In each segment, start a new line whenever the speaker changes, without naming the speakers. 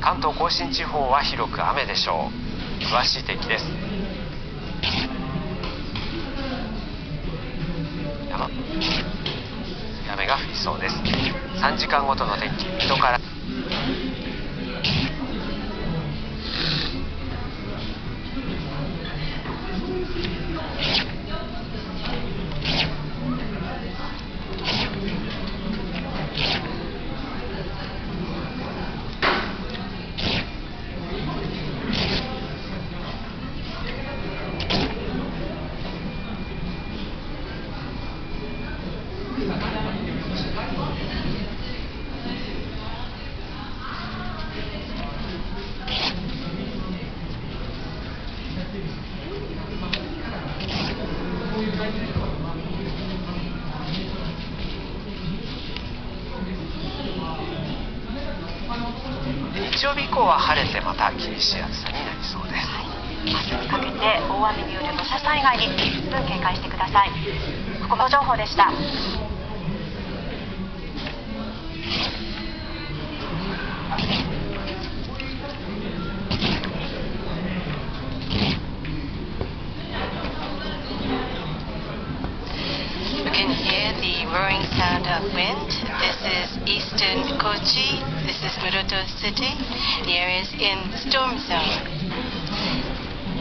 関東甲信地方は広く雨でしょう。詳しい天気です。雨が降りそうです。3時間ごとの天気、水戸から日曜日以降は晴れてまた厳しい暑さになりそうです。
明日にかけて大雨による土砂災害に十分警戒してください。国語情報でした。
Roaring sound of wind. This is eastern Kochi. This is Muroto City. The area is in storm zone.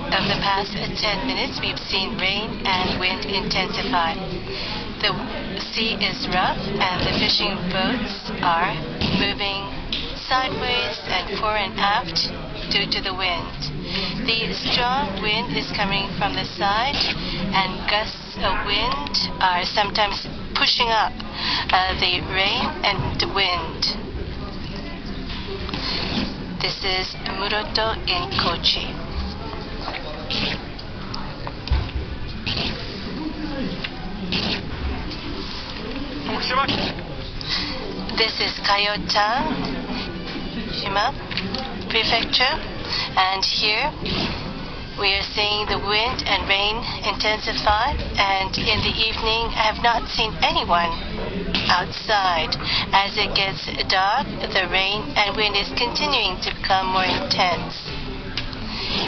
Over the past 10 minutes, we've seen rain and wind intensify. The sea is rough and the fishing boats are moving sideways and fore and aft due to the wind. The strong wind is coming from the side and gusts of wind are sometimes pushing up the rain and the wind. This is Muroto in Kochi. This is Kyoto, Shima Prefecture, and here we are seeing the wind and rain intensify, and in the evening I have not seen anyone outside. As it gets dark, the rain and wind is continuing to become more intense.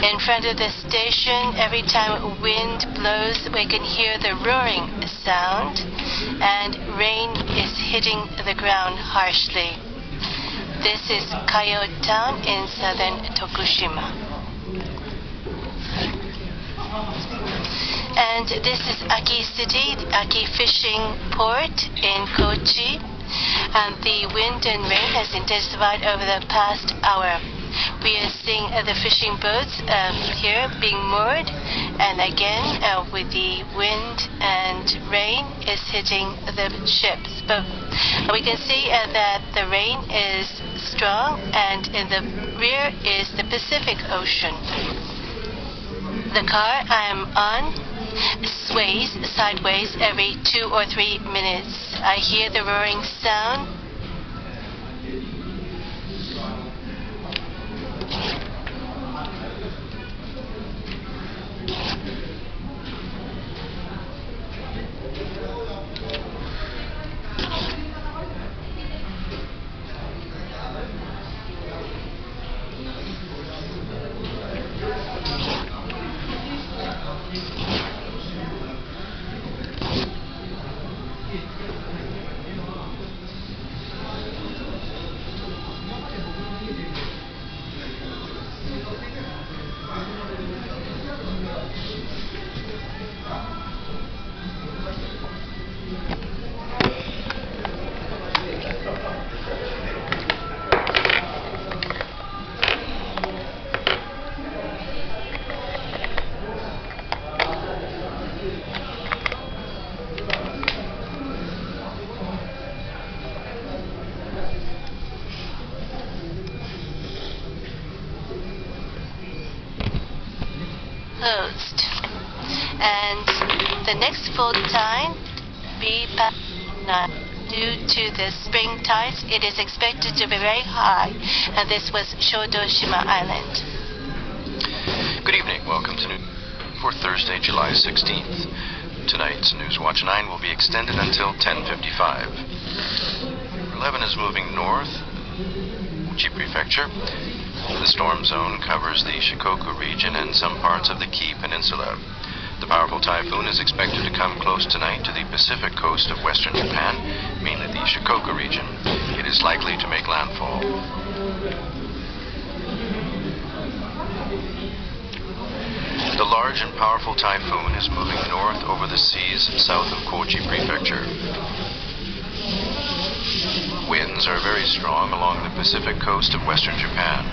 In front of the station, every time wind blows, we can hear the roaring sound, and rain is hitting the ground harshly. This is Kyoto Town in southern Tokushima. And this is Aki City, Aki Fishing Port in Kochi. And the wind and rain has intensified over the past hour. We are seeing the fishing boats here being moored, and again with the wind and rain is hitting the ships. But we can see that the rain is strong, and in the rear is the Pacific Ocean. The car I'm on sways sideways every 2 or 3 minutes. I hear the roaring sound. Closed. And the next full time be past 9. Due to the spring tides, it is expected to be very high, and this was Shodoshima Island.
Good evening. Welcome to News for Thursday, July 16th. Tonight's Newswatch 9 will be extended until 10:55. 11 is moving north. Kochi Prefecture. The storm zone covers the Shikoku region and some parts of the Kii Peninsula. The powerful typhoon is expected to come close tonight to the Pacific coast of western Japan, mainly the Shikoku region. It is likely to make landfall. The large and powerful typhoon is moving north over the seas south of Kochi Prefecture. Winds are very strong along the Pacific coast of western Japan.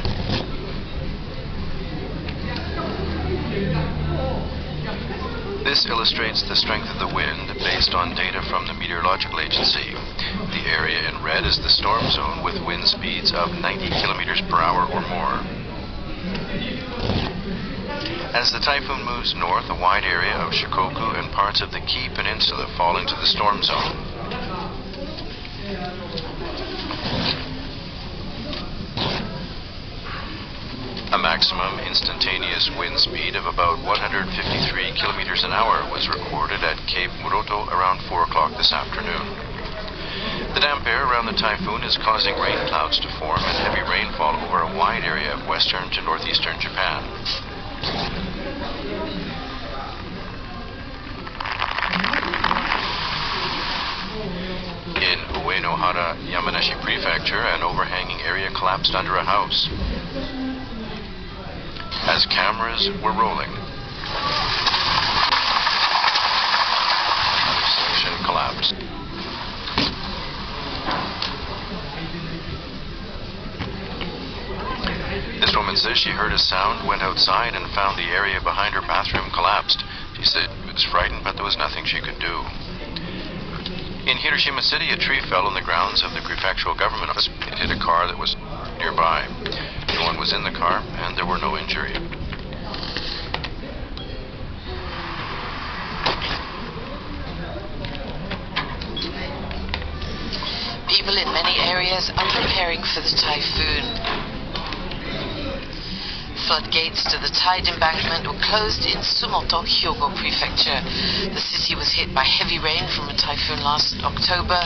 This illustrates the strength of the wind based on data from the Meteorological Agency. The area in red is the storm zone with wind speeds of 90 kilometers per hour or more. As the typhoon moves north, a wide area of Shikoku and parts of the Kii Peninsula fall into the storm zone. A maximum instantaneous wind speed of about 153 kilometers an hour was recorded at Cape Muroto around 4 o'clock this afternoon. The damp air around the typhoon is causing rain clouds to form and heavy rainfall over a wide area of western to northeastern Japan. In Uenohara, Yamanashi Prefecture, an overhanging area collapsed under a house. As cameras were rolling, another section collapsed. This woman says she heard a sound, went outside, and found the area behind her bathroom collapsed. She said she was frightened, but there was nothing she could do. In Hiroshima City, a tree fell on the grounds of the prefectural government office. It hit a car that was nearby. No one was in the car, and there were no injuries.
People in many areas are preparing for the typhoon. Floodgates to the tide embankment were closed in Sumoto, Hyogo Prefecture. The city was hit by heavy rain from a typhoon last October.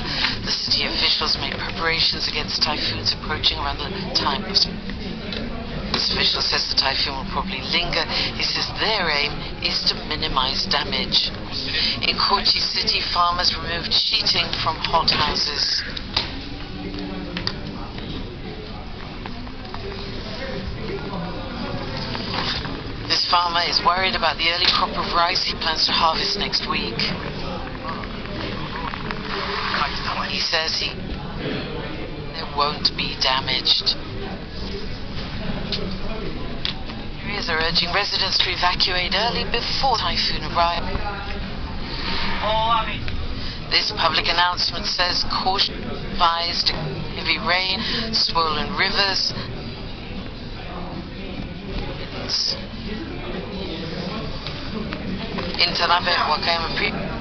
The city officials made preparations against typhoons approaching around the time. This official says the typhoon will probably linger. He says their aim is to minimize damage. In Kochi City, farmers removed sheeting from hothouses. This farmer is worried about the early crop of rice he plans to harvest next week. He says it won't be damaged. Areas are urging residents to evacuate early before typhoon arrival. This public announcement says caution advised: heavy rain, swollen rivers. In Tanabe, Wakayama Prefecture.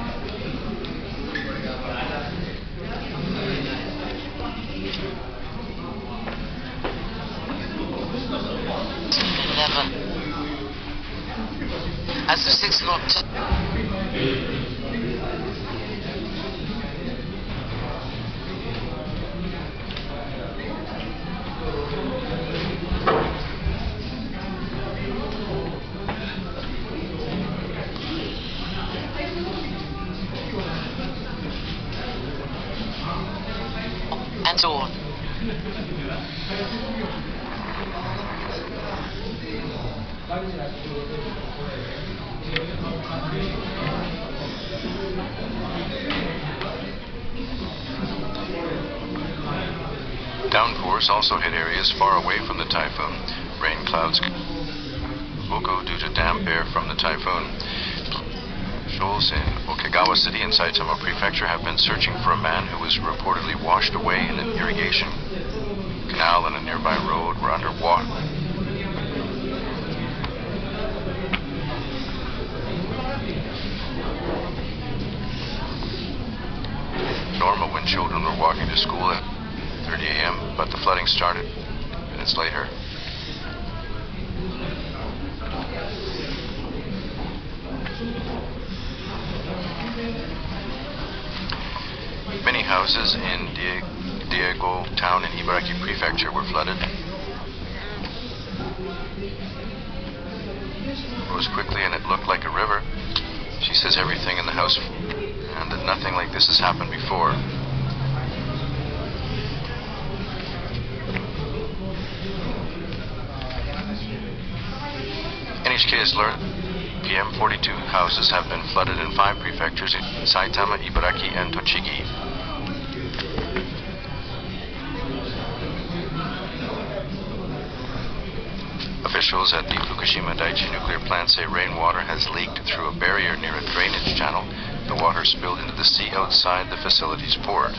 As of 6 o'clock. And so on.
Downpours also hit areas far away from the typhoon. Rain clouds will go due to damp air from the typhoon. Officials in Okinawa City and Saitama Prefecture have been searching for a man who was reportedly washed away in an irrigation canal and a nearby road were underwater. Normal when children were walking to school at 30 a.m., but the flooding started minutes later. Many houses in Diego town in Ibaraki Prefecture were flooded. Rose quickly and it looked like a river. She says everything in the house and that nothing like this has happened before. NHK has learned PM42 houses have been flooded in 5 prefectures in Saitama, Ibaraki, and Tochigi. Officials at the Fukushima Daiichi nuclear plant say rainwater has leaked through a barrier near a drainage channel. The water spilled into the sea outside the facility's port.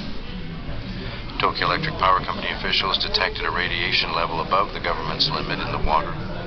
Tokyo Electric Power Company officials detected a radiation level above the government's limit in the water.